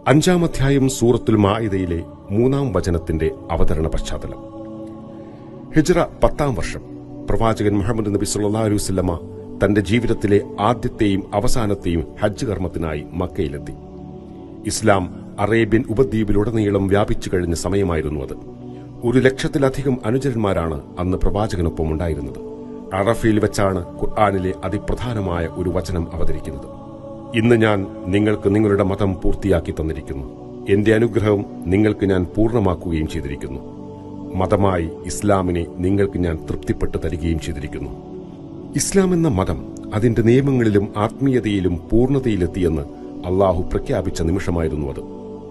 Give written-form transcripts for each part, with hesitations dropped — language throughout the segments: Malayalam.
5-ാം അധ്യായം സൂറത്തുൽ മാഇദയിലെ 3-ാം വചനത്തിന്റെ അവതരണ പശ്ചാത്തലം. ഹിജ്റ 10-ാം വർഷം പ്രവാചകൻ മുഹമ്മദ് നബി സല്ലല്ലാഹു അലൈഹി വസല്ലമ തന്റെ ജീവിതത്തിലെ ആദ്യത്തെയും അവസാനത്തെയും ഹജ്ജ് കർമ്മത്തിനായി മക്കയിലെത്തി. ഇസ്ലാം അറേബ്യൻ ഉപദ്വീപിലുടനീളം വ്യാപിച്ചു കഴിഞ്ഞ സമയമായിരുന്നു അത്. 100,000-ലധികം അനുചരന്മാരാണ് അന്ന് പ്രവാചകനൊപ്പം ഉണ്ടായിരുന്നത്. അറഫയിൽ വെച്ചാണ് ഖുർആനിലെ അതിപ്രധാനമായ ഒരു വചനം അവതരിക്കുന്നത്. ഇന്ന് ഞാൻ നിങ്ങൾക്ക് നിങ്ങളുടെ മതം പൂർത്തിയാക്കി തന്നിരിക്കുന്നു. എന്റെ അനുഗ്രഹം നിങ്ങൾക്ക് ഞാൻ പൂർണ്ണമാക്കുകയും ചെയ്തിരിക്കുന്നു. മതമായി ഇസ്ലാമിനെ നിങ്ങൾക്ക് ഞാൻ തൃപ്തിപ്പെട്ടു തരികയും ചെയ്തിരിക്കുന്നു. ഇസ്ലാം എന്ന മതം അതിന്റെ നിയമങ്ങളിലും ആത്മീയതയിലും പൂർണ്ണതയിലെത്തിയെന്ന് അള്ളാഹു പ്രഖ്യാപിച്ച നിമിഷമായിരുന്നു അത്.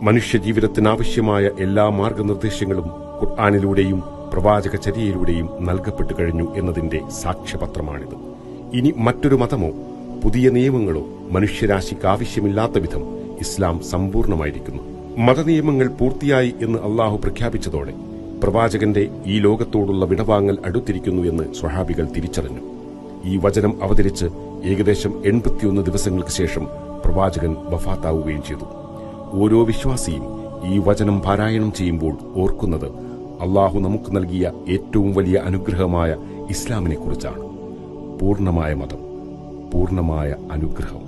മനുഷ്യജീവിതത്തിനാവശ്യമായ എല്ലാ മാർഗനിർദ്ദേശങ്ങളും ഖുർആനിലൂടെയും പ്രവാചകചര്യയിലൂടെയും നൽകപ്പെട്ടു കഴിഞ്ഞു എന്നതിന്റെ സാക്ഷ്യപത്രമാണിത്. ഇനി മറ്റൊരു മതമോ പുതിയ നിയമങ്ങളോ മനുഷ്യരാശിക്ക് ആവശ്യമില്ലാത്ത വിധം ഇസ്ലാം സമ്പൂർണമായിരിക്കുന്നു. മതനിയമങ്ങൾ പൂർത്തിയായി എന്ന് അള്ളാഹു പ്രഖ്യാപിച്ചതോടെ പ്രവാചകന്റെ ഈ ലോകത്തോടുള്ള വിടവാങ്ങൽ അടുത്തിരിക്കുന്നു എന്ന് സ്വഹാബികൾ തിരിച്ചറിഞ്ഞു. ഈ വചനം അവതരിച്ച് ഏകദേശം 81 ദിവസങ്ങൾക്ക് ശേഷം പ്രവാചകൻ വഫാത്താവുകയും ചെയ്തു. ഓരോ വിശ്വാസിയും ഈ വചനം പാരായണം ചെയ്യുമ്പോൾ ഓർക്കുന്നത് അള്ളാഹു നമുക്ക് നൽകിയ ഏറ്റവും വലിയ അനുഗ്രഹമായ ഇസ്ലാമിനെക്കുറിച്ചാണ്. പൂർണ്ണമായ മതം, പൂർണ്ണമായ അനുഗ്രഹം.